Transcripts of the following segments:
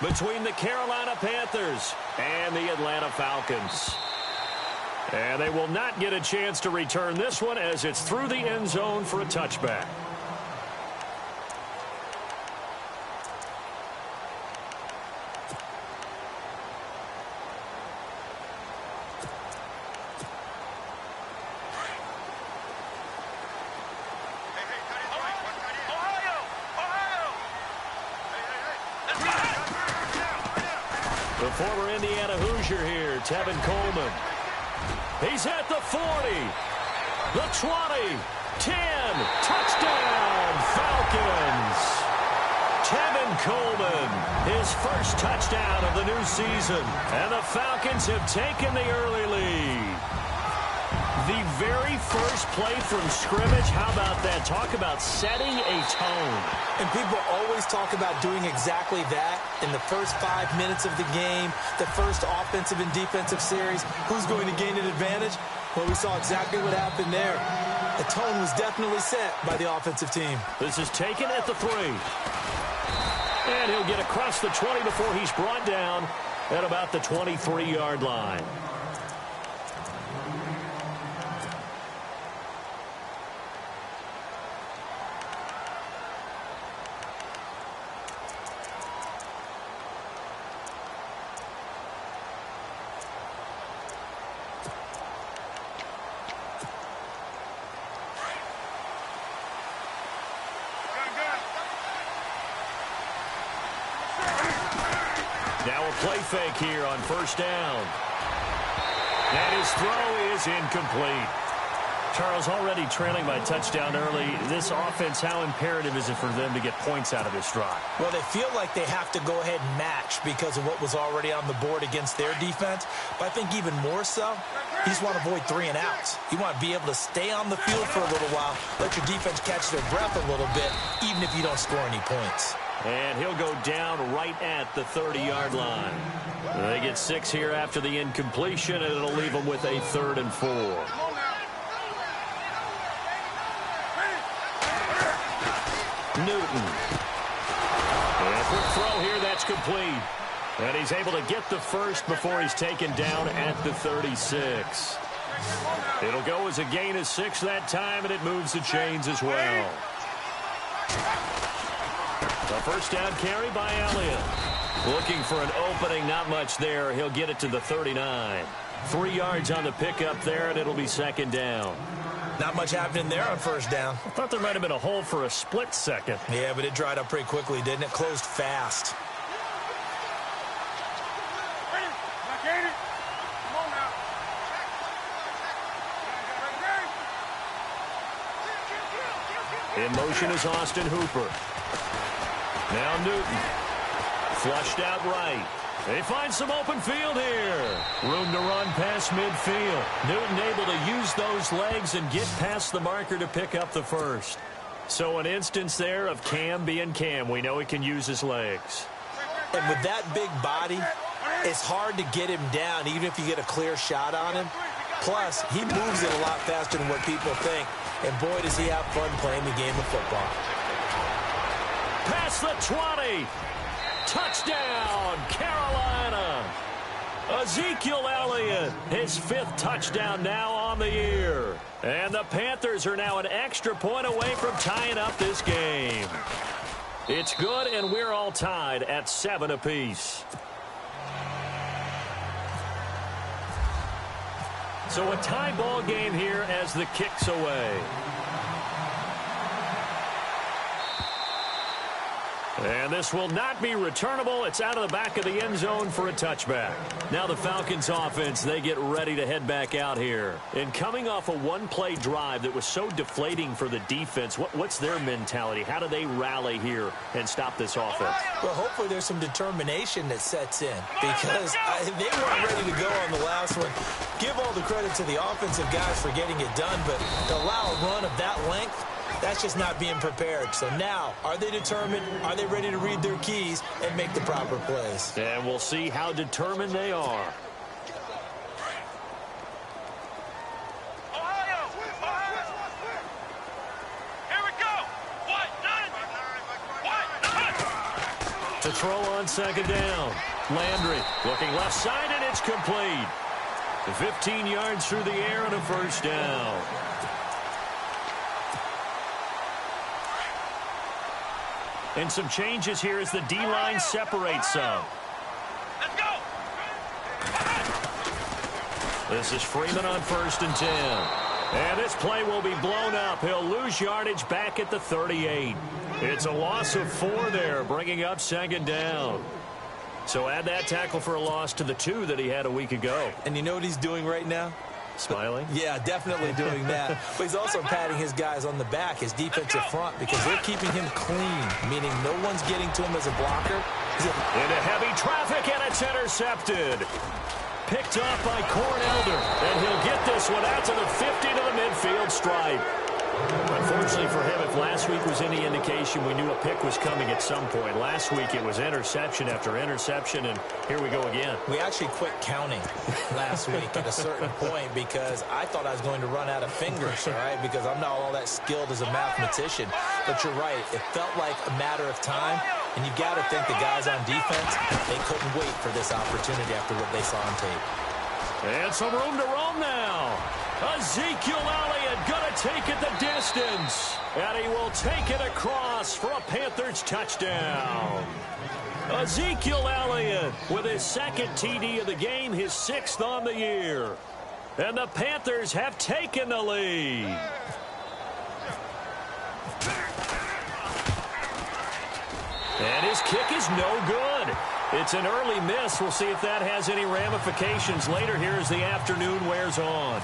between the Carolina Panthers and the Atlanta Falcons. And they will not get a chance to return this one as it's through the end zone for a touchback. The former Indiana Hoosier here, Tevin Coleman. He's at the 40, the 20, 10, touchdown, Falcons. Tevin Coleman, his first touchdown of the new season, and the Falcons have taken the early lead. The very first play from scrimmage, how about that? Talk about setting a tone. And people always talk about doing exactly that in the first 5 minutes of the game, the first offensive and defensive series. Who's going to gain an advantage? Well, we saw exactly what happened there. The tone was definitely set by the offensive team. This is taken at the 3. And he'll get across the 20 before he's brought down at about the 23-yard line. Now a play fake here on first down. And his throw is incomplete. Charles, already trailing by touchdown early. This offense, how imperative is it for them to get points out of this drive? Well, they feel like they have to go ahead and match because of what was already on the board against their defense. But I think even more so, you just want to avoid 3 and outs. You want to be able to stay on the field for a little while, let your defense catch their breath a little bit, even if you don't score any points. And he'll go down right at the 30-yard line. They get 6 here after the incompletion, and it'll leave them with a 3rd and 4. Newton. And a quick throw here, that's complete. And he's able to get the first before he's taken down at the 36. It'll go as a gain of 6 that time, and it moves the chains as well. A first down carry by Elliott. Looking for an opening, not much there. He'll get it to the 39. 3 yards on the pickup there, and it'll be 2nd down. Not much happening there on first down. I thought there might have been a hole for a split second. Yeah, but it dried up pretty quickly, didn't it? Closed fast. In motion is Austin Hooper. Now Newton. Flushed out right. They find some open field here. Room to run past midfield. Newton able to use those legs and get past the marker to pick up the first. So an instance there of Cam being Cam. We know he can use his legs. And with that big body, it's hard to get him down, even if you get a clear shot on him. Plus, he moves it a lot faster than what people think. And boy, does he have fun playing the game of football. Past the 20. Touchdown, Carolina. Ezekiel Elliott, his 5th touchdown now on the year. And the Panthers are now an extra point away from tying up this game. It's good, and we're all tied at 7 apiece. So a tie ball game here as the kick's away. And this will not be returnable. It's out of the back of the end zone for a touchback. Now the Falcons offense, they get ready to head back out here. And coming off a one-play drive that was so deflating for the defense, what's their mentality? How do they rally here and stop this offense? Well, hopefully there's some determination that sets in because they weren't ready to go on the last one. Give all the credit to the offensive guys for getting it done, but to allow a run of that length, that's just not being prepared. So now, are they determined? Are they ready to read their keys and make the proper plays? And we'll see how determined they are. To to throw on second down. Landry looking left side, and it's complete. 15 yards through the air and a first down. And some changes here as the D-line separates some. Let's go. This is Freeman on 1st and 10. And this play will be blown up. He'll lose yardage back at the 38. It's a loss of 4 there, bringing up second down. So add that tackle for a loss to the 2 that he had a week ago. And you know what he's doing right now? Smiling? Yeah, definitely doing that. But he's also patting his guys on the back, his defensive front, because they're keeping him clean, meaning no one's getting to him as a blocker. Into heavy traffic, and it's intercepted. Picked off by Cornelder, and he'll get this one out to the 50 to the midfield stripe. Unfortunately for him, if last week was any indication, we knew a pick was coming at some point. Last week it was interception after interception, and here we go again. We actually quit counting last week at a certain point because I thought I was going to run out of fingers, all right, because I'm not all that skilled as a mathematician. But you're right. It felt like a matter of time, and you got to think the guys on defense, they couldn't wait for this opportunity after what they saw on tape. And some room to roam now. Ezekiel Elliott going to take it the distance. And he will take it across for a Panthers touchdown. Ezekiel Elliott with his 2nd TD of the game, his 6th on the year. And the Panthers have taken the lead. And his kick is no good. It's an early miss. We'll see if that has any ramifications later here as the afternoon wears on.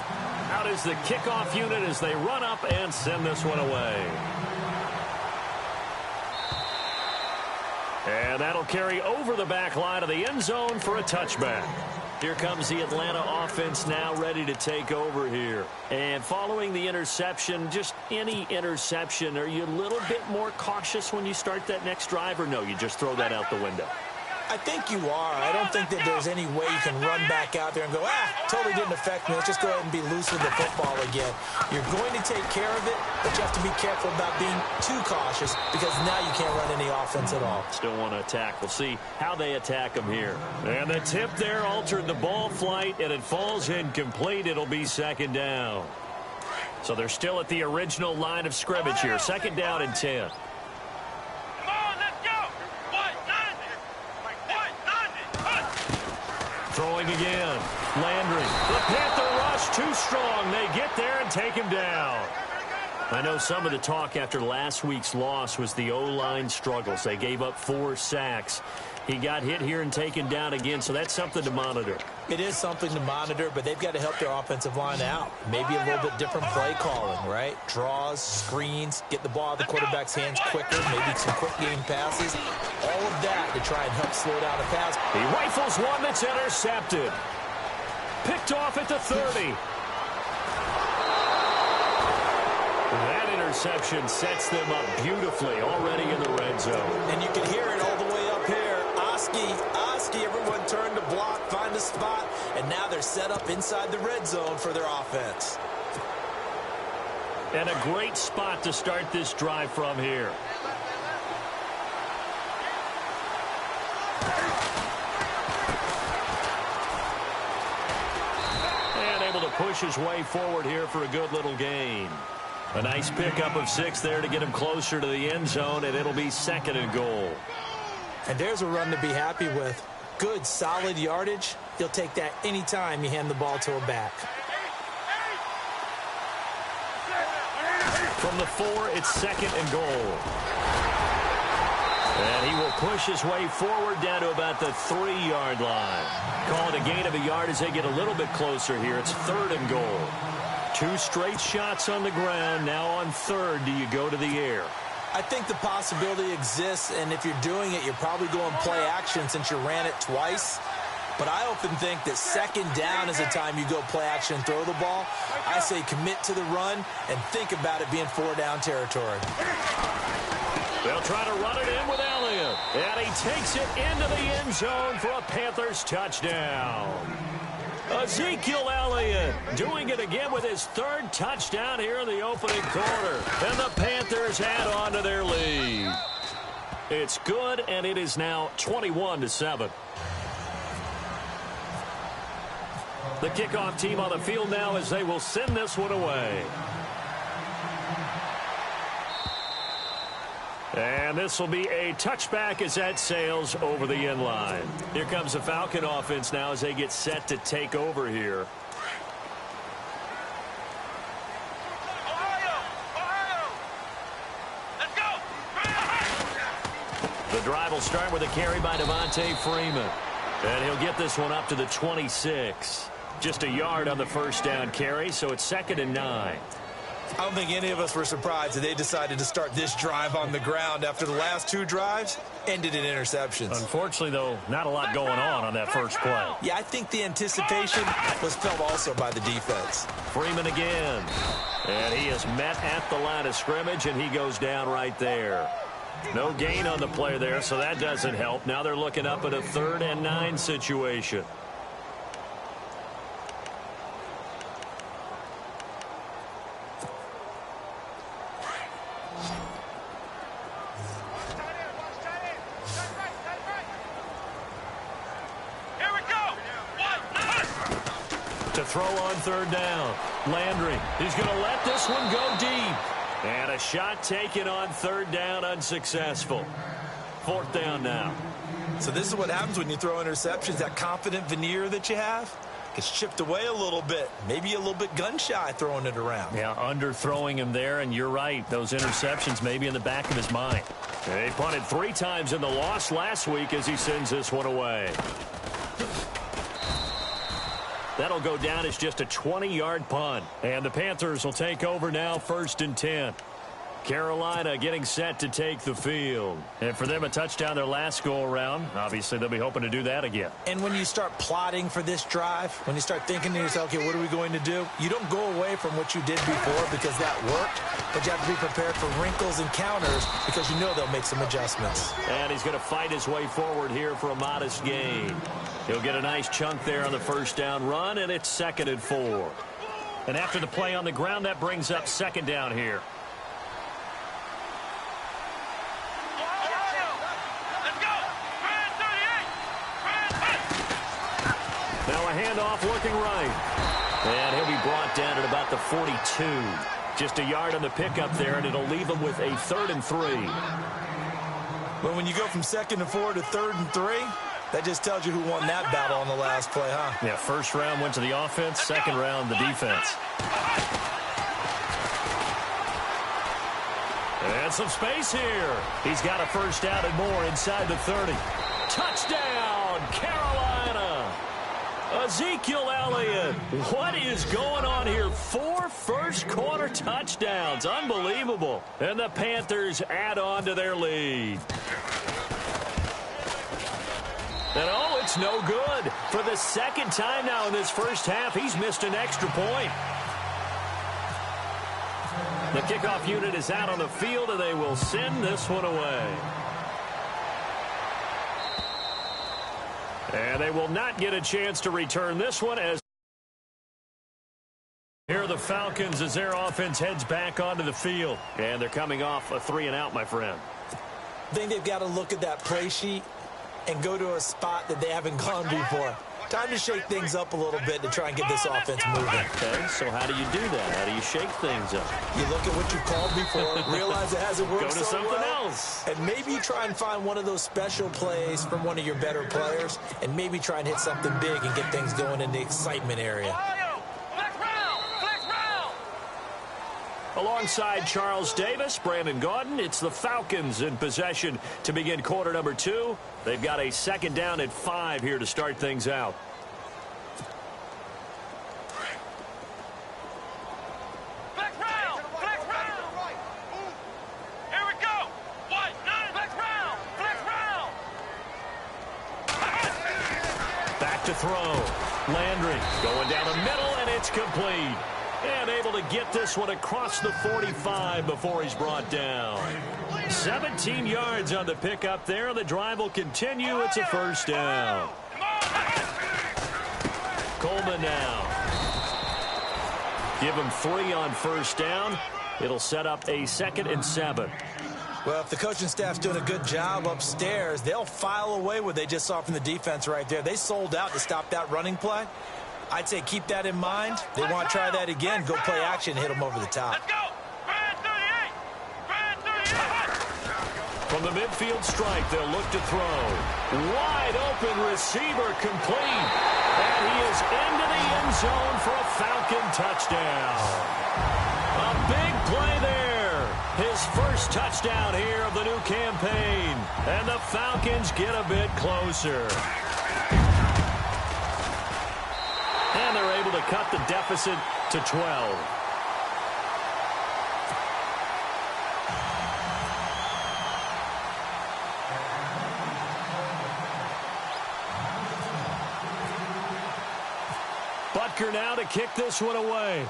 Out is the kickoff unit as they run up and send this one away. And that'll carry over the back line of the end zone for a touchback. Here comes the Atlanta offense now ready to take over here. And following the interception, just any interception, are you a little bit more cautious when you start that next drive, or no, you just throw that out the window? I think you are. I don't think that there's any way you can run back out there and go, totally didn't affect me. Let's just go ahead and be loose with the football again. You're going to take care of it, but you have to be careful about being too cautious because now you can't run any offense at all. Still want to attack. We'll see how they attack them here. And the tip there altered the ball flight, and it falls incomplete. It'll be second down. So they're still at the original line of scrimmage here. Second down and 10. Throwing again. Landry. The Panther rush too strong. They get there and take him down. I know some of the talk after last week's loss was the O-line struggles. They gave up 4 sacks. He got hit here and taken down again, so that's something to monitor. It is something to monitor, but they've got to help their offensive line out. Maybe a little bit different play calling, right? Draws, screens, get the ball out of the quarterback's hands quicker, maybe some quick game passes. All of that to try and help slow down a pass. He rifles one that's intercepted. Picked off at the 30. That interception sets them up beautifully already in the red zone. And you can hear it all the way up here. Oski, everyone turned to block, find a spot, and now they're set up inside the red zone for their offense. And a great spot to start this drive from here. And able to push his way forward here for a good little gain. A nice pickup of 6 there to get him closer to the end zone, and it'll be 2nd and goal. And there's a run to be happy with. Good, solid yardage. You'll take that anytime you hand the ball to a back. From the 4, it's 2nd and goal. And he will push his way forward down to about the 3-yard line. Call it a gain of a yard as they get a little bit closer here. It's 3rd and goal. 2 straight shots on the ground. Now on 3rd, do you go to the air? I think the possibility exists, and if you're doing it, you're probably going play action since you ran it twice. But I often think that 2nd down is the time you go play action and throw the ball. I say commit to the run and think about it being 4-down territory. They'll try to run it in with Elliott. And he takes it into the end zone for a Panthers touchdown. Ezekiel Elliott doing it again with his 3rd touchdown here in the opening quarter. And the Panthers add on to their lead. It's good, and it is now 21-7. The kickoff team on the field now as they will send this one away. And this will be a touchback as that sails over the end line. Here comes the Falcon offense now as they get set to take over here. The drive will start with a carry by Devontae Freeman. And he'll get this one up to the 26. Just a yard on the first down carry, so it's 2nd and 9. I don't think any of us were surprised that they decided to start this drive on the ground after the last 2 drives ended in interceptions. Unfortunately, though, not a lot going on that first play. Yeah, I think the anticipation was felt also by the defense. Freeman again. And he is met at the line of scrimmage, and he goes down right there. No gain on the play there, so that doesn't help. Now they're looking up at a 3rd and 9 situation. To throw on 3rd down. Landry, he's going to let this one go deep. And a shot taken on 3rd down, unsuccessful. 4th down now. So this is what happens when you throw interceptions. That confident veneer that you have gets chipped away a little bit. Maybe a little bit gun-shy throwing it around. Yeah, underthrowing him there, and you're right. Those interceptions may be in the back of his mind. They punted 3 times in the loss last week as he sends this one away. That'll go down as just a 20-yard punt. And the Panthers will take over now, 1st and 10. Carolina getting set to take the field. And for them, a touchdown their last go-around. Obviously, they'll be hoping to do that again. And when you start plotting for this drive, when you start thinking to yourself, okay, what are we going to do? You don't go away from what you did before because that worked, but you have to be prepared for wrinkles and counters because you know they'll make some adjustments. And he's going to fight his way forward here for a modest gain. He'll get a nice chunk there on the first down run, and it's 2nd and 4. And after the play on the ground, that brings up 2nd down here. Now a handoff looking right. And he'll be brought down at about the 42. Just a yard on the pickup there, and it'll leave him with a 3rd and 3. Well, when you go from 2nd and 4 to 3rd and 3, that just tells you who won that battle on the last play, huh? Yeah, first round went to the offense, 2nd round the defense. And some space here. He's got a first down and more inside the 30. Touchdown, Carolina. Ezekiel Elliott. What is going on here? 4 first-quarter touchdowns. Unbelievable. And the Panthers add on to their lead. And oh, it's no good. For the 2nd time now in this first half, he's missed an extra point. The kickoff unit is out on the field, and they will send this one away. And they will not get a chance to return this one as here are the Falcons as their offense heads back onto the field. And they're coming off a 3-and-out, my friend. I think they've got to look at that play sheet and go to a spot that they haven't gone before. Time to shake things up a little bit to try and get this offense moving. Okay, so how do you do that? How do you shake things up? You look at what you called before, realize it hasn't worked Go to so something well, else. and maybe you try and find one of those special plays from one of your better players, and maybe try and hit something big and get things going in the excitement area. Alongside Charles Davis, Brandon Gaudin, it's the Falcons in possession to begin quarter number 2. They've got a 2nd down and 5 here to start things out. Here we go. Back to throw. Landry going down the middle, and it's complete. And able to get this one across the 45 before he's brought down. 17 yards on the pickup there. The drive will continue. It's a first down. Coleman now. Give him 3 on first down. It'll set up a 2nd and 7. Well, if the coaching staff's doing a good job upstairs, they'll file away what they just saw from the defense right there. They sold out to stop that running play. I'd say keep that in mind. They want to try that again, go play action, hit them over the top. Let's go! Brad 38! Brad 38! From the midfield strike, they'll look to throw. Wide open receiver complete. And he is into the end zone for a Falcon touchdown. A big play there. His first touchdown here of the new campaign. And the Falcons get a bit closer. And they're able to cut the deficit to 12. Butker now to kick this one away.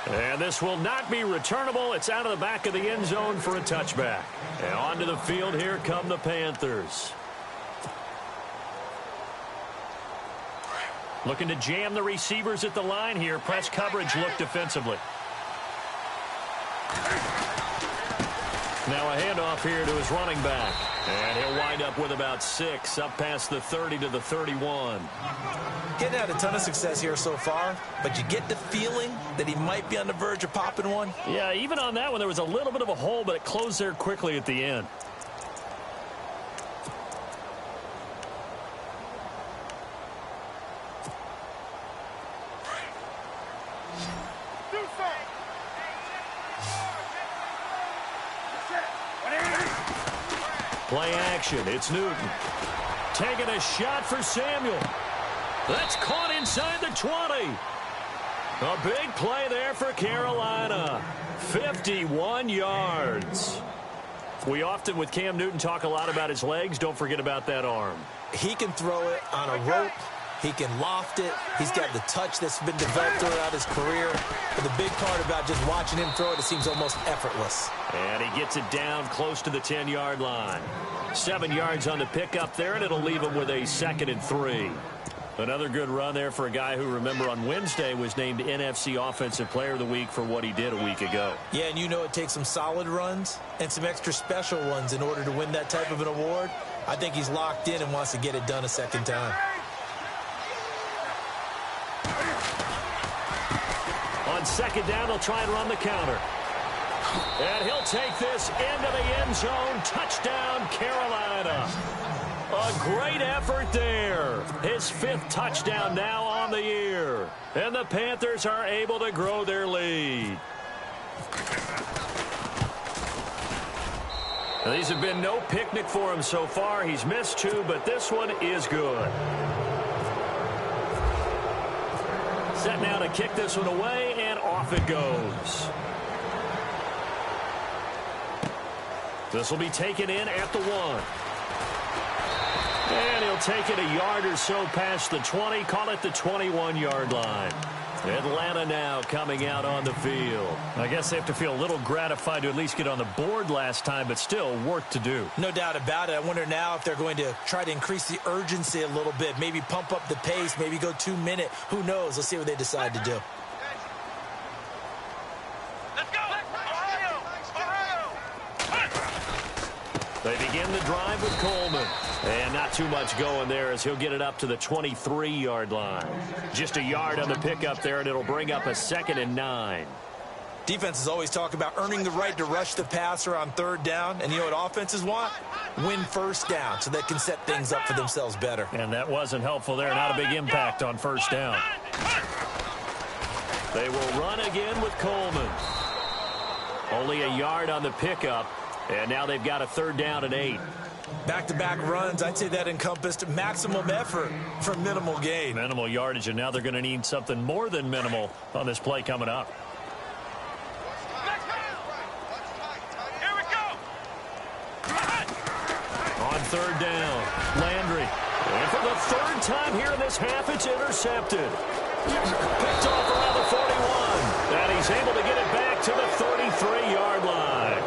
And this will not be returnable. It's out of the back of the end zone for a touchback. And onto the field, here come the Panthers. Looking to jam the receivers at the line here. Press coverage look defensively. Now a handoff here to his running back. And he'll wind up with about 6, up past the 30 to the 31. Getting had a ton of success here so far, but you get the feeling that he might be on the verge of popping one. Yeah, even on that one, there was a little bit of a hole, but it closed there quickly at the end. Play action. It's Newton. Taking a shot for Samuel. That's caught inside the 20. A big play there for Carolina. 51 yards. We often, with Cam Newton, talk a lot about his legs. Don't forget about that arm. He can throw it on a rope. He can loft it. He's got the touch that's been developed throughout his career. But the big part about just watching him throw it seems almost effortless. And he gets it down close to the 10-yard line. 7 yards on the pickup there, and it'll leave him with a 2nd and 3. Another good run there for a guy who, remember, on Wednesday was named NFC Offensive Player of the Week for what he did a week ago. Yeah, and you know it takes some solid runs and some extra special ones in order to win that type of an award. I think he's locked in and wants to get it done a second time. On 2nd down, they'll try and run the counter. And he'll take this into the end zone. Touchdown, Carolina. A great effort there. His 5th touchdown now on the year. And the Panthers are able to grow their lead. Now, these have been no picnic for him so far. He's missed 2, but this one is good. Set now to kick this one away, and off it goes. This will be taken in at the 1. And he'll take it a yard or so past the 20, call it the 21-yard line. Atlanta now coming out on the field. I guess they have to feel a little gratified to at least get on the board last time, but still work to do. No doubt about it. I wonder now if they're going to try to increase the urgency a little bit, maybe pump up the pace, maybe go 2-minute. Who knows? Let's see what they decide to do. Let's go! Ohio! They begin the drive with Coleman. And not too much going there as he'll get it up to the 23-yard line. Just a yard on the pickup there, and it'll bring up a 2nd and 9. Defenses always talk about earning the right to rush the passer on 3rd down. And you know what offenses want? Win 1st down so they can set things up for themselves better. And that wasn't helpful there. Not a big impact on 1st down. They will run again with Coleman. Only a yard on the pickup. And now they've got a 3rd down and 8. Back-to-back runs, I'd say that encompassed maximum effort for minimal gain. Minimal yardage, and now they're going to need something more than minimal on this play coming up. Here we go! On 3rd down, Landry. And for the 3rd time here in this half, it's intercepted. Picked off around the 41. And he's able to get it back to the 33-yard line.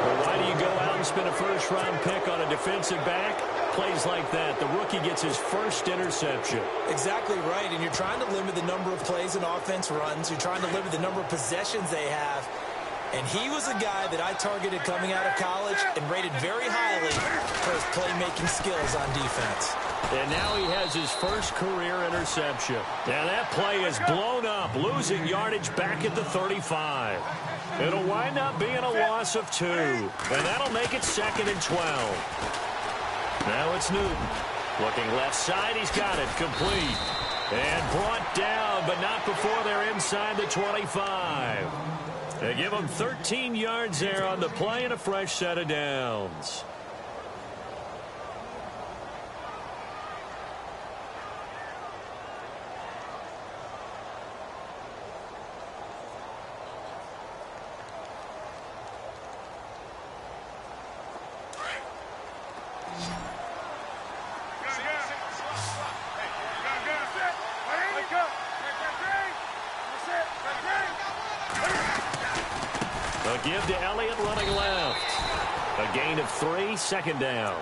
Well, why do you go out and spend a 1st-round pick on a defensive back? plays like that, the rookie gets his first interception. Exactly right, and you're trying to limit the number of plays an offense runs. You're trying to limit the number of possessions they have. And he was a guy that I targeted coming out of college and rated very highly for his playmaking skills on defense. And now he has his first career interception. And that play is blown up, losing yardage back at the 35. It'll wind up being a loss of 2. And that'll make it 2nd and 12. Now it's Newton. Looking left side, he's got it. Complete. And brought down, but not before they're inside the 25. They give him 13 yards there on the play and a fresh set of downs. Give to Elliott running left. A gain of 3, 2nd down.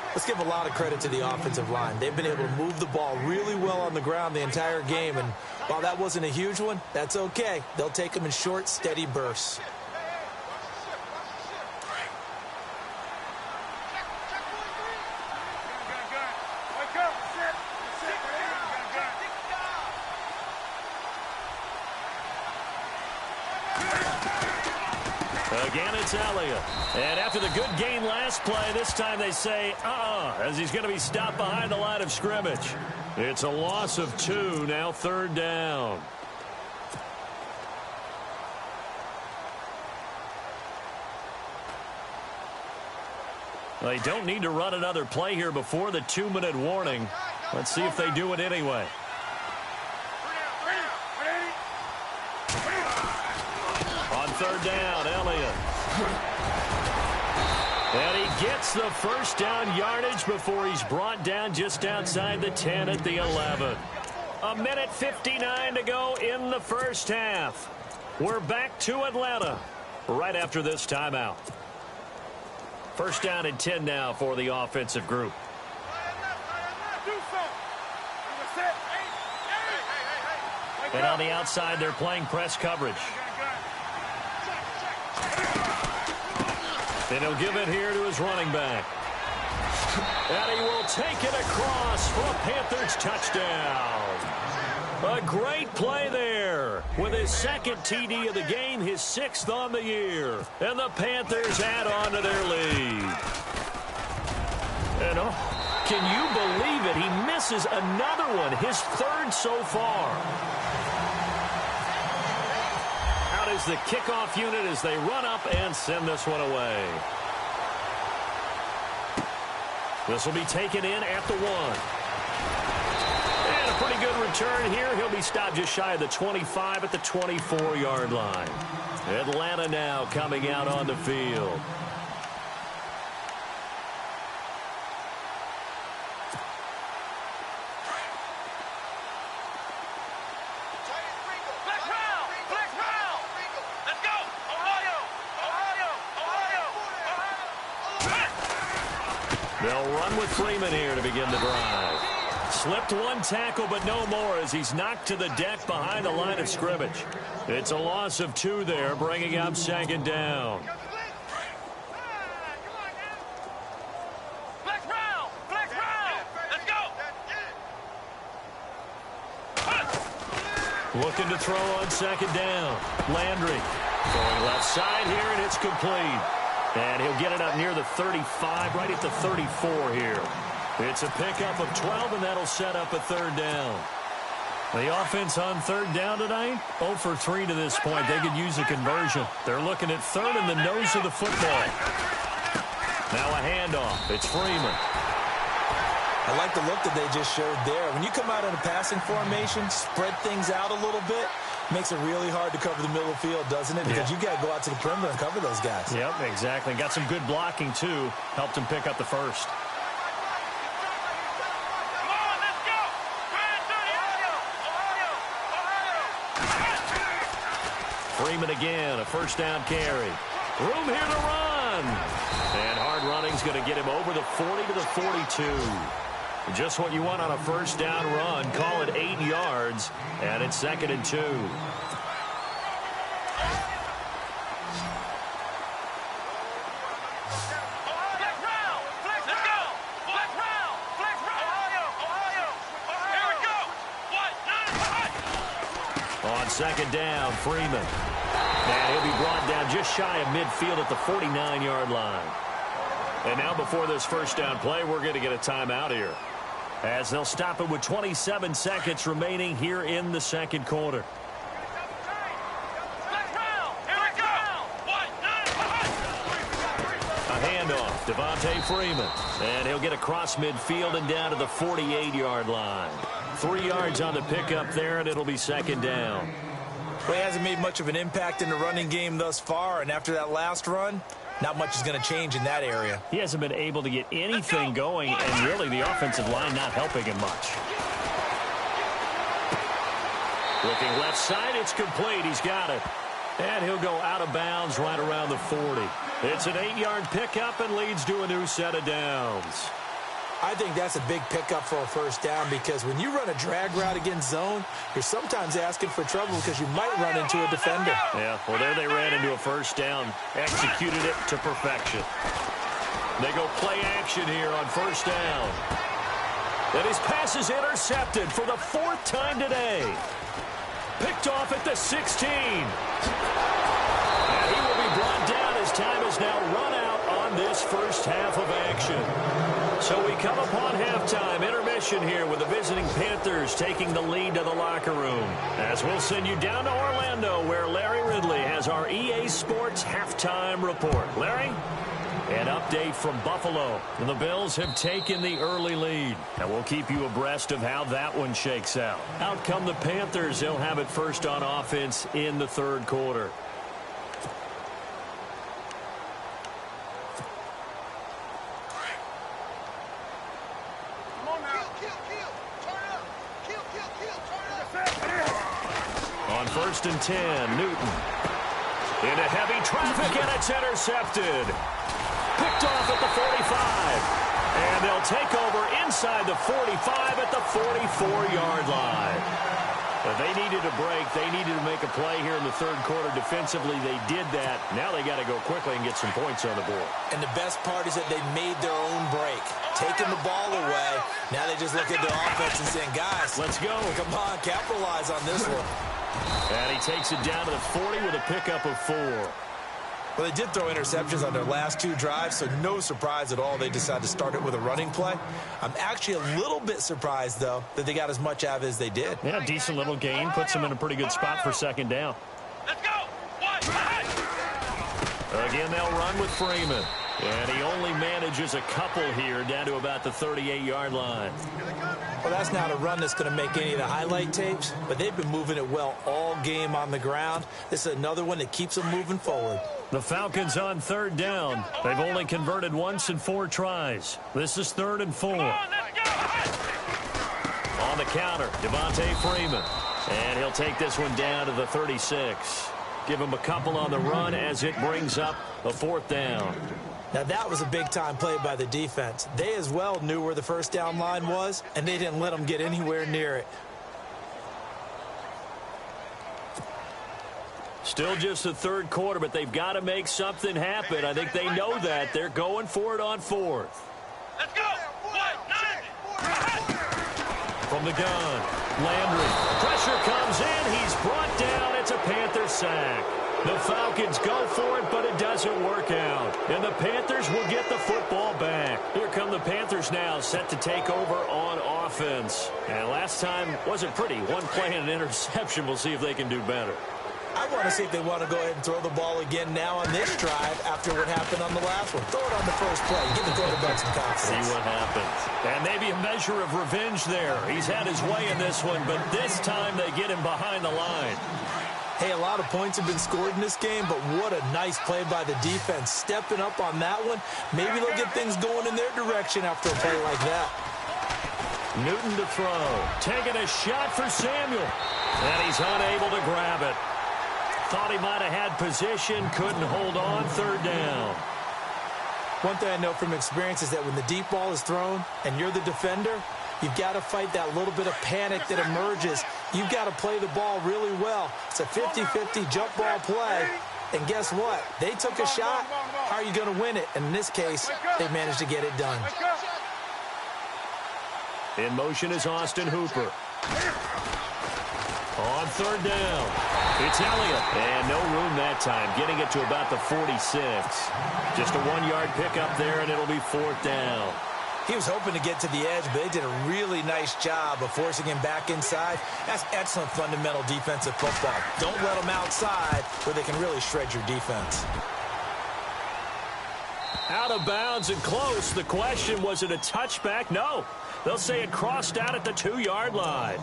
Let's give a lot of credit to the offensive line. They've been able to move the ball really well on the ground the entire game. And while that wasn't a huge one, that's okay. They'll take them in short, steady bursts. Again, it's Elliott. And after the good gain last play, this time they say, as he's going to be stopped behind the line of scrimmage. It's a loss of 2, now 3rd down. They don't need to run another play here before the 2-minute warning. Let's see if they do it anyway. On 3rd down, Elliott. And he gets the first down yardage before he's brought down just outside the 10 at the 11. 1:59 to go in the first half. We're back to Atlanta right after this timeout. First down and 10 now for the offensive group. And on the outside, they're playing press coverage. And he'll give it here to his running back. And he will take it across for a Panthers touchdown. A great play there with his 2nd TD of the game, his 6th on the year. And the Panthers add on to their lead. And can you believe it? He misses another one, his 3rd so far. Out is the kickoff unit as they run up and send this one away. This will be taken in at the 1. And a pretty good return here. He'll be stopped just shy of the 25 at the 24-yard line. Atlanta now coming out on the field. They'll run with Freeman here to begin the drive. Slipped one tackle, but no more as he's knocked to the deck behind the line of scrimmage. It's a loss of 2 there, bringing up 2nd down. Looking to throw on 2nd down. Landry throwing left side here, and it's complete. And he'll get it up near the 35, right at the 34 here. It's a pickup of 12, and that'll set up a 3rd down. The offense on 3rd down tonight, 0 for 3 to this point. They could use a conversion. They're looking at 3rd in the nose of the football. Now a handoff. It's Freeman. I like the look that they just showed there. When you come out in a passing formation, spread things out a little bit, makes it really hard to cover the middle of the field, doesn't it? Because you got to go out to the perimeter and cover those guys. Yep, exactly. Got some good blocking, too. Helped him pick up the first. Freeman again, a first down carry. Room here to run. And hard running is going to get him over the 40 to the 42. Just what you want on a first down run. Call it 8 yards, and it's 2nd and 2. On 2nd down, Freeman. And he'll be brought down just shy of midfield at the 49-yard line. And now before this first down play, we're going to get a timeout here, as they'll stop it with 27 seconds remaining here in the second quarter. A handoff, Devontae Freeman. And he'll get across midfield and down to the 48-yard line. 3 yards on the pickup there, and it'll be 2nd down. Well, he hasn't made much of an impact in the running game thus far, and after that last run, not much is going to change in that area. He hasn't been able to get anything going, and really the offensive line not helping him much. Looking left side, it's complete. He's got it. And he'll go out of bounds right around the 40. It's an 8-yard pickup and leads to a new set of downs. I think that's a big pickup for a first down, because when you run a drag route against zone, you're sometimes asking for trouble because you might run into a defender. Yeah, well, there they ran into a first down, executed it to perfection. They go play action here on first down. And his pass is intercepted for the 4th time today. Picked off at the 16. And he will be brought down as time is now run out on this first half of action. So we come upon halftime, intermission here with the visiting Panthers taking the lead to the locker room. As we'll send you down to Orlando, where Larry Ridley has our EA Sports halftime report. Larry? An update from Buffalo. The Bills have taken the early lead, and we'll keep you abreast of how that one shakes out. Out come the Panthers. They'll have it first on offense in the 3rd quarter. On 1st and 10, Newton. Into heavy traffic, and it's intercepted. Picked off at the 45. And they'll take over inside the 45 at the 44-yard line. But they needed a break. They needed to make a play here in the 3rd quarter. Defensively, they did that. Now they got to go quickly and get some points on the board. And the best part is that they made their own break. Taking the ball away. Now they just look at the offense and saying, guys, let's go. Come on, capitalize on this one. And he takes it down to the 40 with a pickup of 4. Well, they did throw interceptions on their last 2 drives, so no surprise at all they decided to start it with a running play. I'm actually a little bit surprised, though, that they got as much out of it as they did. Yeah, decent little gain. Puts them in a pretty good spot for 2nd down. Let's go. Again, they'll run with Freeman. And he only manages a couple here down to about the 38-yard line. Well, that's not a run that's going to make any of the highlight tapes, but they've been moving it well all game on the ground. This is another one that keeps them moving forward. The Falcons on 3rd down. They've only converted once in 4 tries. This is 3rd and 4. On the counter, Devontae Freeman. And he'll take this one down to the 36. Give him a couple on the run as it brings up a 4th down. Now, that was a big-time play by the defense. They as well knew where the first down line was, and they didn't let them get anywhere near it. Still just the 3rd quarter, but they've got to make something happen. I think they know that. They're going for it on 4th. Let's go! From the gun, Landry. Pressure comes in. He's brought down. It's a Panther sack. The Falcons go for it, but it doesn't work out. And the Panthers will get the football back. Here come the Panthers now, set to take over on offense. And last time wasn't pretty. One play and an interception. We'll see if they can do better. I want to see if they want to go ahead and throw the ball again now on this drive after what happened on the last one. Throw it on the first play. Give the quarterback some confidence. See what happens. And maybe a measure of revenge there. He's had his way in this one, but this time they get him behind the line. Hey, a lot of points have been scored in this game, but what a nice play by the defense. Stepping up on that one. Maybe they'll get things going in their direction after a play like that. Newton to throw. Taking a shot for Samuel. And he's unable to grab it. Thought he might have had position. Couldn't hold on. 3rd down. One thing I know from experience is that when the deep ball is thrown and you're the defender, you've got to fight that little bit of panic that emerges. You've got to play the ball really well. It's a 50-50 jump ball play. And guess what? They took a shot. How are you going to win it? And in this case, they managed to get it done. In motion is Austin Hooper. On third down, it's Elliott. And no room that time, getting it to about the 46. Just a 1-yard pickup there, and it'll be fourth down. He was hoping to get to the edge, but they did a really nice job of forcing him back inside. That's excellent fundamental defensive football. Don't let them outside where they can really shred your defense. Out of bounds and close. The question, was it a touchback? No. They'll say it crossed out at the 2-yard line.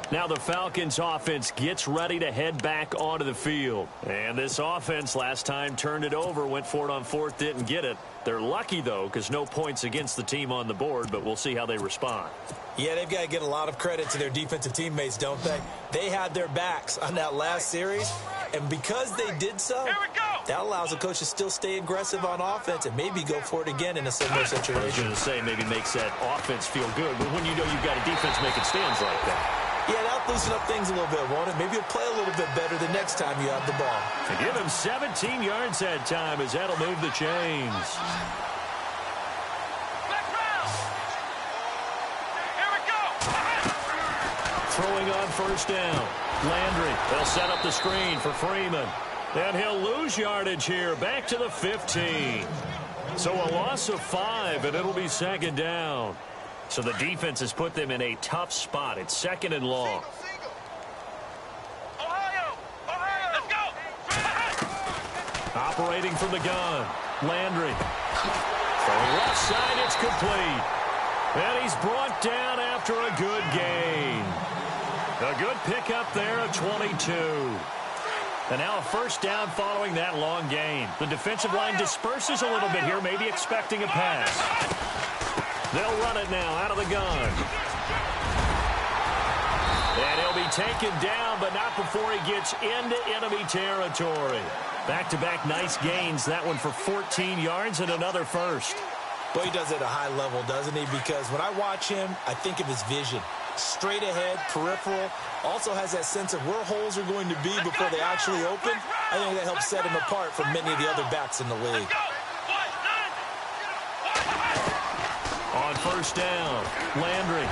Now the Falcons offense gets ready to head back onto the field. And this offense last time turned it over, went for it on fourth, didn't get it. They're lucky, though, because no points against the team on the board, but we'll see how they respond. Yeah, they've got to get a lot of credit to their defensive teammates, don't they? They had their backs on that last series, and because they did so, that allows the coach to still stay aggressive on offense and maybe go for it again in a similar situation. I was going to say maybe makes that offense feel good, but when you know you've got a defense making stands like that. Yeah, that'll loosen up things a little bit, won't it? Maybe you'll play a little bit better the next time you have the ball. To give him 17 yards that time as that'll move the chains. Here we go. Throwing on first down. Landry, they'll set up the screen for Freeman. And he'll lose yardage here, back to the 15. So a loss of 5, and it'll be second down. So the defense has put them in a tough spot. It's second and long. Ohio, let's go. Operating from the gun. Landry. Throwing left side, it's complete. And he's brought down after a good gain. A good pickup there at 22. And now a first down following that long gain. The defensive line disperses a little bit here, maybe expecting a pass. They'll run it now out of the gun. And he'll be taken down, but not before he gets into enemy territory. Back-to-back nice gains. That one for 14 yards and another first. Boy, he does it at a high level, doesn't he? Because when I watch him, I think of his vision. Straight ahead, peripheral. Also has that sense of where holes are going to be before they actually open. I think that helps set him apart from many of the other backs in the league. On first down, Landry.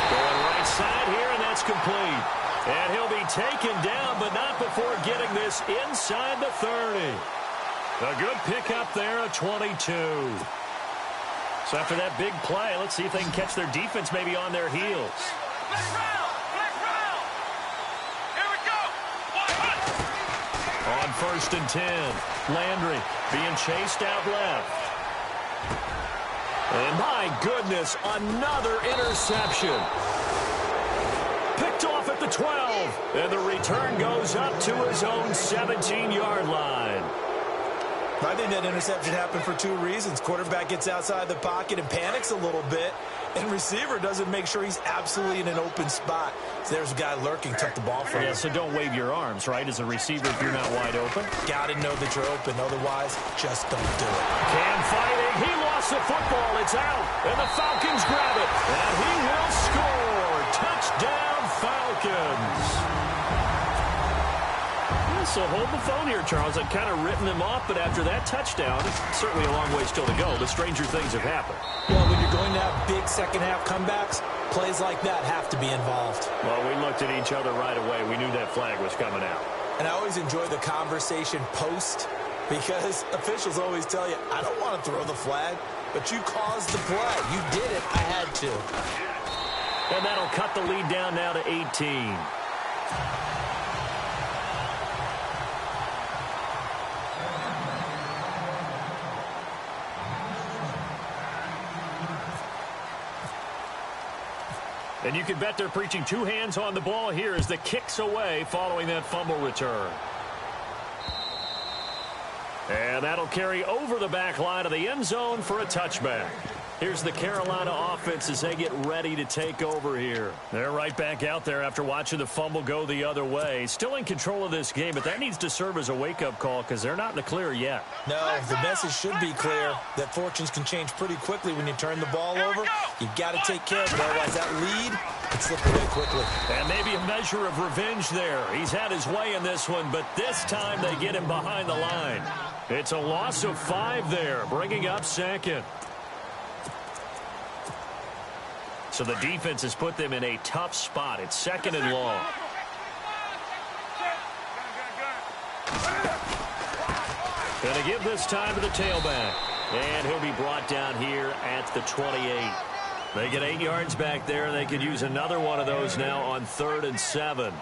Going right side here, and that's complete. And he'll be taken down, but not before getting this inside the 30. A good pickup there at 22. So after that big play, let's see if they can catch their defense maybe on their heels. Here we go. On first and 10, Landry being chased out left. And my goodness, another interception. Picked off at the 12. And the return goes up to his own 17-yard line. I think that interception happened for two reasons. Quarterback gets outside the pocket and panics a little bit, and receiver doesn't make sure he's absolutely in an open spot. So there's a guy lurking, took the ball from him. Yeah, so don't wave your arms, right, as a receiver if you're not wide open. Got to know that you're open. Otherwise, just don't do it. Cam fighting. He lost the football. It's out, and the Falcons grab it. And he will score. Touchdown, Falcons. So hold the phone here, Charles. I've kind of written them off, but after that touchdown, it's certainly a long way still to go, but stranger things have happened. Well, when you're going to have big second-half comebacks, plays like that have to be involved. Well, we looked at each other right away. We knew that flag was coming out. And I always enjoy the conversation post, because officials always tell you, I don't want to throw the flag, but you caused the play. You did it. I had to. And that'll cut the lead down now to 18. And you can bet they're preaching two hands on the ball here as the kick's away following that fumble return. And that'll carry over the back line of the end zone for a touchback. Here's the Carolina offense as they get ready to take over here. They're right back out there after watching the fumble go the other way. Still in control of this game, but that needs to serve as a wake-up call because they're not in the clear yet. No, the message should be clear that fortunes can change pretty quickly when you turn the ball over. You've got to take care of it, otherwise that lead could slip away quickly. And maybe a measure of revenge there. He's had his way in this one, but this time they get him behind the line. It's a loss of 5 there, bringing up second. So the defense has put them in a tough spot. It's 2nd and long. Going to give this time to the tailback. And he'll be brought down here at the 28. They get 8 yards back there. They could use another one of those now on 3rd and 7.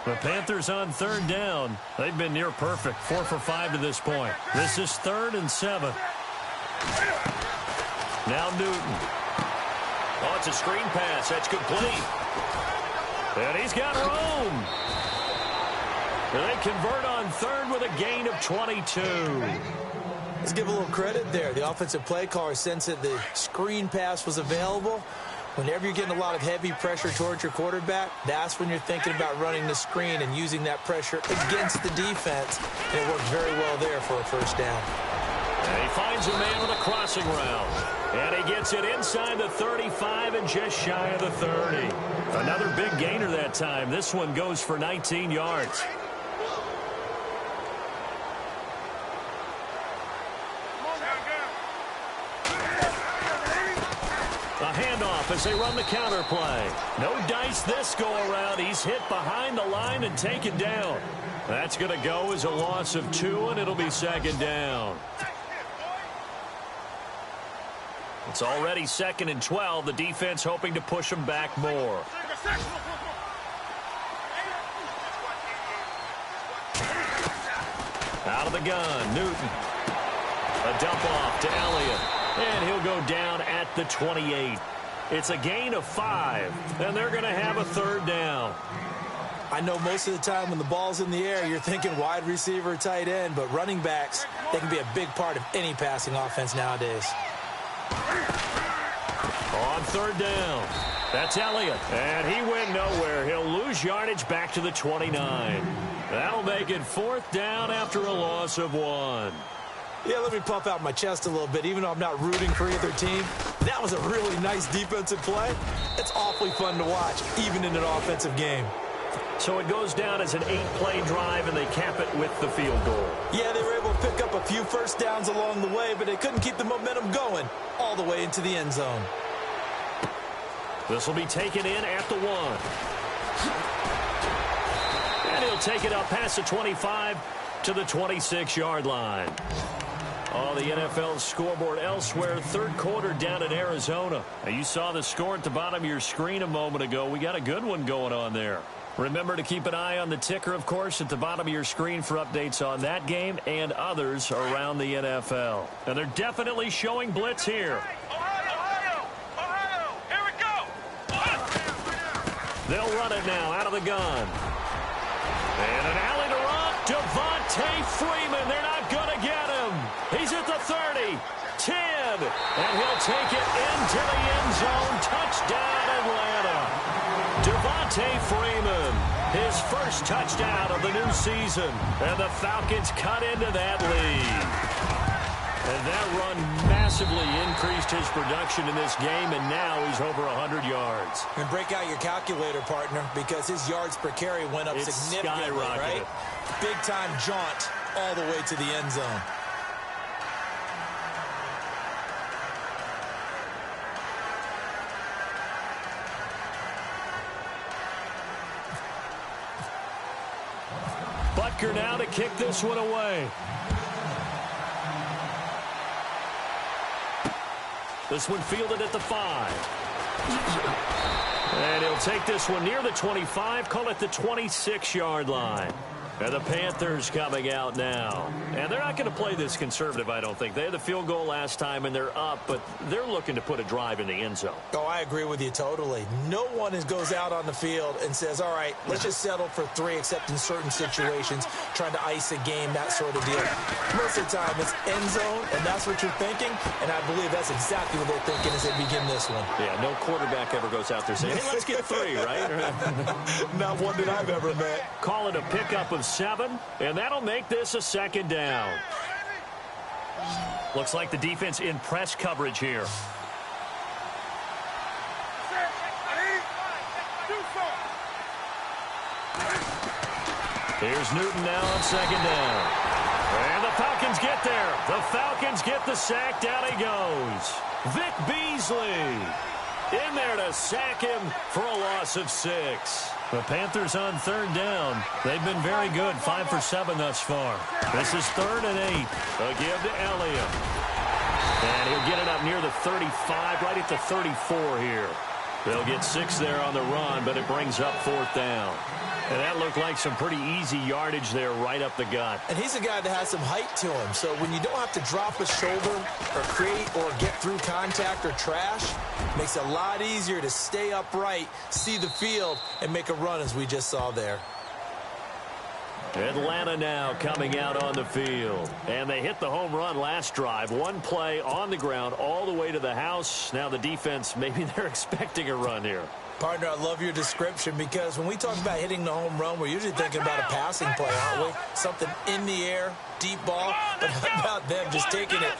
The Panthers on 3rd down. They've been near perfect, 4 for 5 to this point. This is 3rd and 7. Now Newton. Oh, it's a screen pass. That's complete. And he's got room. And they convert on 3rd with a gain of 22. Let's give a little credit there. The offensive play caller sensed that the screen pass was available. Whenever you're getting a lot of heavy pressure towards your quarterback, that's when you're thinking about running the screen and using that pressure against the defense. And it worked very well there for a first down. And he finds a man with a crossing route. And he gets it inside the 35 and just shy of the 30. Another big gainer that time. This one goes for 19 yards. A handoff as they run the counter play. No dice this go-around. He's hit behind the line and taken down. That's going to go as a loss of 2, and it'll be 2nd down. It's already 2nd and 12. The defense hoping to push them back more. Out of the gun, Newton. A dump off to Elliott. And he'll go down at the 28. It's a gain of 5, and they're going to have a 3rd down. I know most of the time when the ball's in the air, you're thinking wide receiver, tight end, but running backs, they can be a big part of any passing offense nowadays. On 3rd down, that's Elliott, and he went nowhere. He'll lose yardage back to the 29. That'll make it 4th down after a loss of 1. Yeah, let me puff out my chest a little bit, even though I'm not rooting for either team. That was a really nice defensive play. It's awfully fun to watch, even in an offensive game. So it goes down as an 8-play drive, and they cap it with the field goal. Yeah, they were able to pick up a few first downs along the way, but they couldn't keep the momentum going all the way into the end zone. This will be taken in at the 1. And he'll take it up past the 25 to the 26-yard line. Oh, the NFL scoreboard elsewhere. 3rd quarter down in Arizona. Now, you saw the score at the bottom of your screen a moment ago. We got a good one going on there. Remember to keep an eye on the ticker, of course, at the bottom of your screen for updates on that game and others around the NFL. And they're definitely showing blitz here. Ohio! Here we go! They'll run it now out of the gun. And an alley to run. Devontae Freeman. They're not going to get him. He's at the 30, 10, and he'll take it into the end zone. Touchdown, Atlanta. Devontae Freeman, his first touchdown of the new season, and the Falcons cut into that lead. And that run massively increased his production in this game, and now he's over 100 yards. And break out your calculator, partner, because his yards per carry went up significantly, right? Big-time jaunt all the way to the end zone. Butker now to kick this one away. This one fielded at the 5. And he'll take this one near the 25, call it the 26-yard line. And the Panthers coming out now. And they're not going to play this conservative, I don't think. They had the field goal last time, and they're up, but they're looking to put a drive in the end zone. Oh, I agree with you totally. No one goes out on the field and says, all right, let's just settle for 3, except in certain situations, trying to ice a game, that sort of deal. Most of the time, it's end zone, and that's what you're thinking, and I believe that's exactly what they're thinking as they begin this one. Yeah, no quarterback ever goes out there saying, hey, let's get 3, right? Not one that I've ever met. Call it a pickup of 7, and that'll make this a 2nd down. Looks like the defense in press coverage here. Here's Newton now on 2nd down. And the Falcons get there. The Falcons get the sack. Down he goes. Vic Beasley in there to sack him for a loss of 6. The Panthers on 3rd down. They've been very good, 5 for 7 thus far. This is 3rd and 8. A give to Elliott. And he'll get it up near the 35, right at the 34 here. They'll get 6 there on the run, but it brings up 4th down. And that looked like some pretty easy yardage there right up the gut. And he's a guy that has some height to him. So when you don't have to drop a shoulder or create or get through contact or trash, it makes it a lot easier to stay upright, see the field, and make a run as we just saw there. Atlanta now coming out on the field. And they hit the home run last drive. 1 play on the ground all the way to the house. Now the defense, maybe they're expecting a run here. Partner, I love your description because when we talk about hitting the home run, we're usually thinking about a passing play, aren't we? Something in the air, deep ball. But how about them just taking it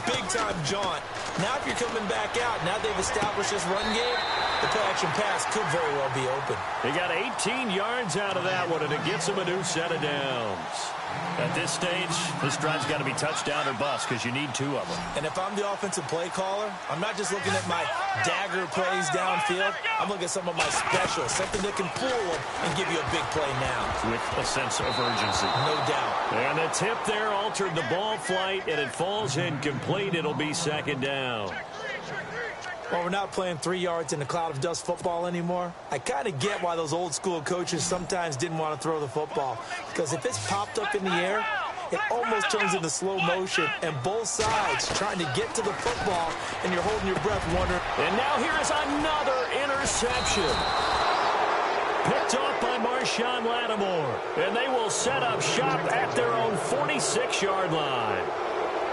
big-time jaunt? Now if you're coming back out, now they've established this run game, the play-action pass could very well be open. They got 18 yards out of that one, and it gets them a new set of downs. At this stage, this drive's got to be touchdown or bust because you need 2 of them. And if I'm the offensive play caller, I'm not just looking at my dagger plays downfield. I'm looking at some of my specials, something that can fool them and give you a big play now. With a sense of urgency. No doubt. And the tip there altered the ball flight, and it falls incomplete. It'll be 2nd down. Well, we're not playing 3 yards in a cloud of dust football anymore. I kind of get why those old school coaches sometimes didn't want to throw the football. Because if it's popped up in the air, it almost turns into slow motion. And both sides trying to get to the football, and you're holding your breath wondering. And now here is another interception. Picked off by Marshawn Lattimore. And they will set up shop at their own 46-yard line.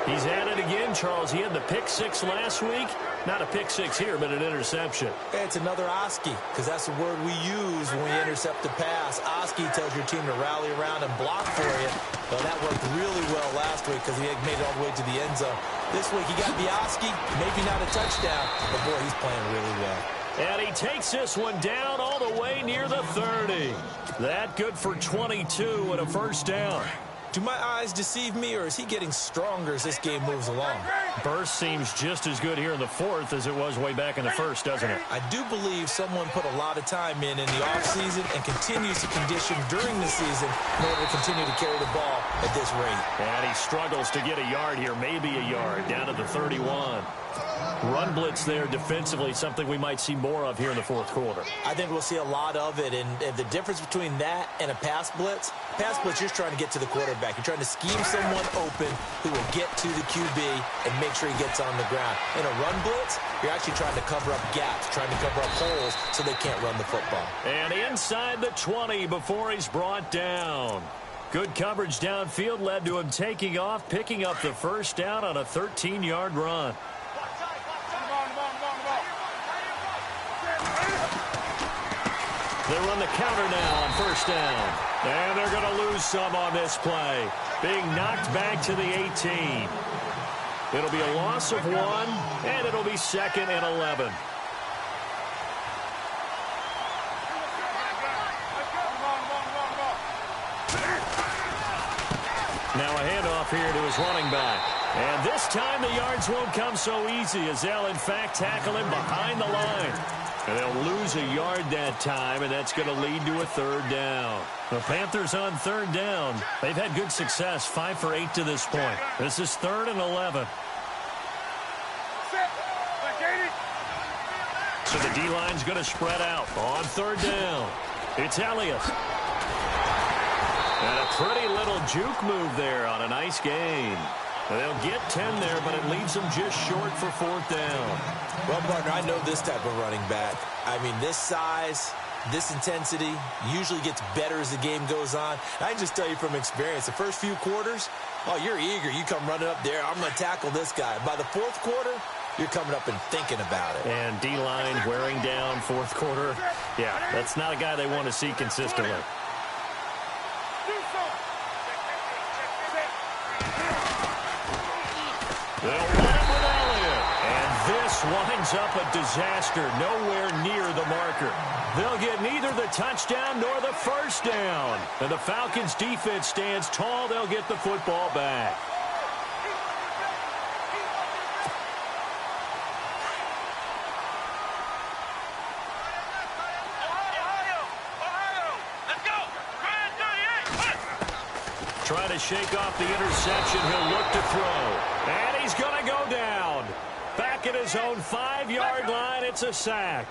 He's at it again, Charles. He had the pick 6 last week. Not a pick 6 here, but an interception. It's another Oski, because that's the word we use when we intercept a pass. Oski tells your team to rally around and block for you. Well, that worked really well last week because he had made it all the way to the end zone. This week he got the Oski, maybe not a touchdown, but boy, he's playing really well. And he takes this one down all the way near the 30. That good for 22 and a 1st down. Do my eyes deceive me, or is he getting stronger as this game moves along? Burst seems just as good here in the 4th as it was way back in the 1st, doesn't it? I do believe someone put a lot of time in the offseason and continues to condition during the season in order to continue to carry the ball at this rate. And he struggles to get a yard here, maybe a yard, down to the 31. Run blitz there defensively, something we might see more of here in the 4th quarter. I think we'll see a lot of it, and the difference between that and a pass blitz, you're just trying to get to the quarterback. You're trying to scheme someone open who will get to the QB and make sure he gets on the ground. In a run blitz, you're actually trying to cover up gaps, trying to cover up holes so they can't run the football. And inside the 20 before he's brought down. Good coverage downfield led to him taking off, picking up the 1st down on a 13-yard run. They run the counter now on 1st down. And they're going to lose some on this play. Being knocked back to the 18. It'll be a loss of 1, and it'll be 2nd and 11. Now a handoff here to his running back. And this time the yards won't come so easy as they'll, in fact, tackle him behind the line. And they'll lose a yard that time, and that's going to lead to a 3rd down. The Panthers on 3rd down. They've had good success, 5 for 8 to this point. This is 3rd and 11. So the D-line's going to spread out on 3rd down. It's Elliott. And a pretty little juke move there on a nice gain. They'll get 10 there, but it leaves them just short for 4th down. Well, partner, I know this type of running back. I mean, this size, this intensity usually gets better as the game goes on. I can just tell you from experience, the first few quarters, oh, you're eager. You come running up there, I'm going to tackle this guy. By the 4th quarter, you're coming up and thinking about it. And D-line wearing down 4th quarter. Yeah, that's not a guy they want to see consistently. They'll run it with Elliott. And this winds up a disaster, nowhere near the marker. They'll get neither the touchdown nor the first down. And the Falcons' defense stands tall. They'll get the football back. Trying to shake off the interception. He'll look to throw. And he's going to go down. Back at his own 5-yard line, it's a sack.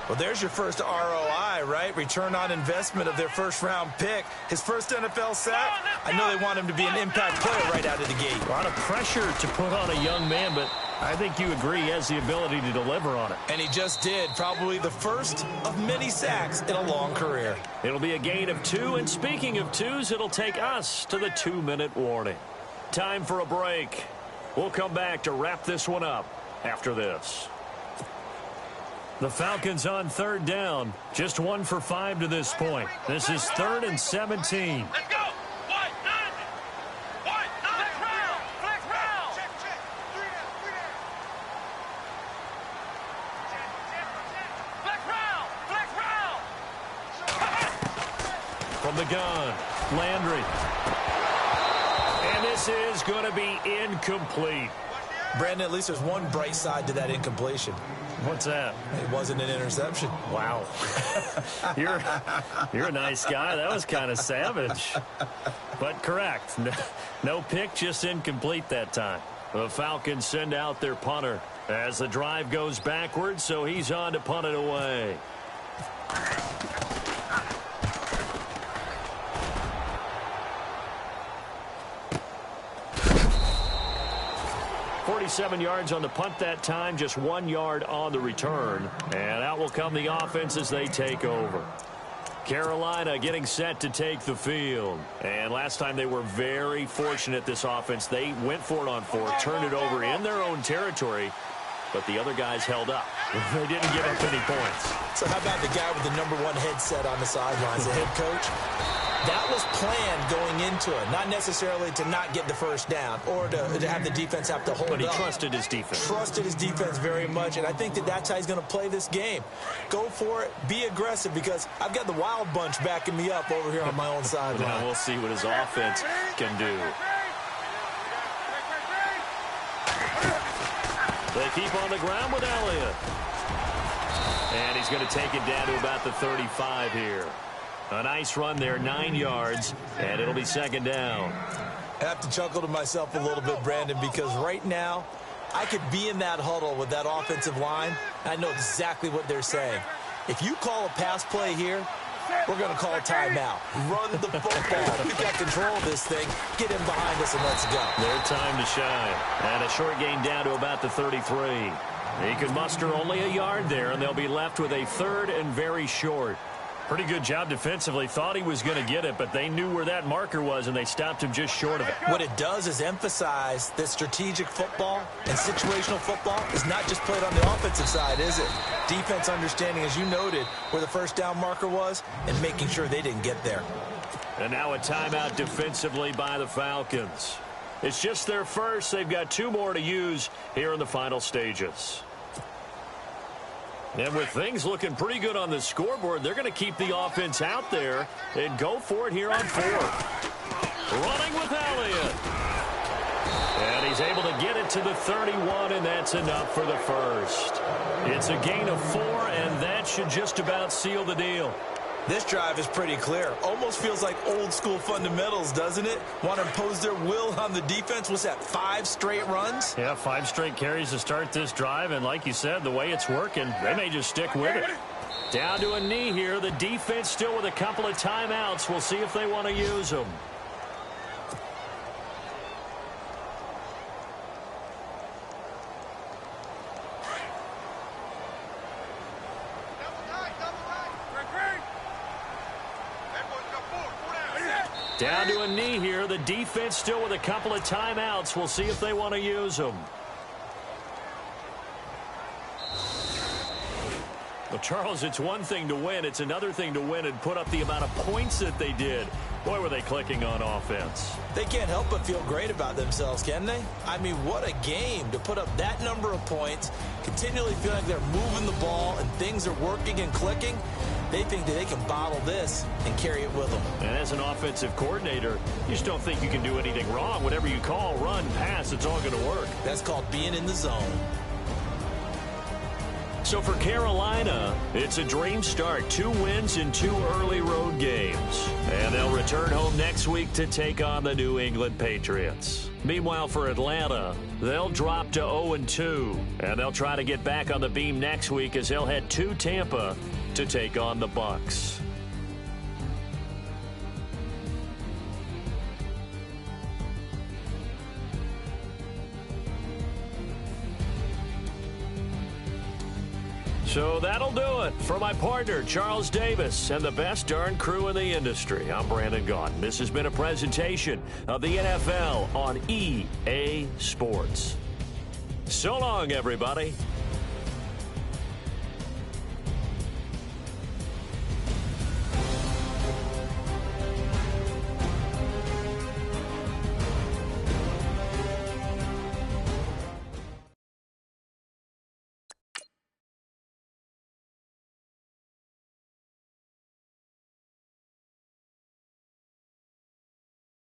Well, there's your first ROI, right? Return on investment of their first-round pick. His first NFL sack. I know they want him to be an impact player right out of the gate. A lot of pressure to put on a young man, but I think you agree he has the ability to deliver on it. And he just did. Probably the first of many sacks in a long career. It'll be a gain of 2, and speaking of 2s, it'll take us to the 2-minute warning. Time for a break. We'll come back to wrap this one up after this. The Falcons on 3rd down. Just 1 for 5 to this point. This is 3rd and 17. Let's go. From the gun, Landry. And this is going to be incomplete. Brandon, at least there's one bright side to that incompletion. What's that? It wasn't an interception. Wow. You're a nice guy. That was kind of savage. But correct. No pick, just incomplete that time. The Falcons send out their punter as the drive goes backwards, so he's on to punt it away. 47 yards on the punt that time, just 1 yard on the return. And out will come the offense as they take over. Carolina getting set to take the field. And last time they were very fortunate, this offense. They went for it on 4, turned it over in their own territory, but the other guys held up. They didn't give up any points. So how about the guy with the #1 headset on the sidelines, the head coach? That was planned going into it, not necessarily to not get the first down or to have the defense have to hold up. But he trusted his defense. Trusted his defense very much, and I think that's how he's going to play this game. Go for it, be aggressive, because I've got the wild bunch backing me up over here on my own sideline. Now we'll see what his offense can do. They keep on the ground with Elliott. And he's going to take it down to about the 35 here. A nice run there, 9 yards, and it'll be 2nd down. I have to chuckle to myself a little bit, Brandon, because right now I could be in that huddle with that offensive line. I know exactly what they're saying. If you call a pass play here, we're going to call a timeout. Run the football. We've got control of this thing. Get him behind us and let's go. Their time to shine. And a short gain down to about the 33. He could muster only a yard there, and they'll be left with a 3rd and very short. Pretty good job defensively. Thought he was going to get it, but they knew where that marker was, and they stopped him just short of it. What it does is emphasize that strategic football and situational football is not just played on the offensive side, is it? Defense understanding, as you noted, where the first down marker was and making sure they didn't get there. And now a timeout defensively by the Falcons. It's just their first. They've got 2 more to use here in the final stages. And with things looking pretty good on the scoreboard, they're going to keep the offense out there and go for it here on 4th. Running with Elliott. And he's able to get it to the 31, and that's enough for the first. It's a gain of 4, and that should just about seal the deal. This drive is pretty clear. Almost feels like old school fundamentals, doesn't it? Want to impose their will on the defense. What's that, 5 straight runs? Yeah, 5 straight carries to start this drive, and like you said, the way it's working, they may just stick with it. Down to a knee here. The defense still with a couple of timeouts. We'll see if they want to use them. Down to a knee here. The defense still with a couple of timeouts. We'll see if they want to use them. Well, Charles, it's one thing to win. It's another thing to win and put up the amount of points that they did. Boy, were they clicking on offense. They can't help but feel great about themselves, can they? I mean, what a game to put up that number of points, continually feeling like they're moving the ball and things are working and clicking. They think that they can bottle this and carry it with them. And as an offensive coordinator, you just don't think you can do anything wrong. Whatever you call, run, pass, it's all going to work. That's called being in the zone. So for Carolina, it's a dream start. 2 wins in 2 early road games. And they'll return home next week to take on the New England Patriots. Meanwhile, for Atlanta, they'll drop to 0-2. And they'll try to get back on the beam next week as they'll head to Tampa to take on the Bucs. So that'll do it. For my partner, Charles Davis, and the best darn crew in the industry, I'm Brandon Gaudin. This has been a presentation of the NFL on EA Sports. So long, everybody.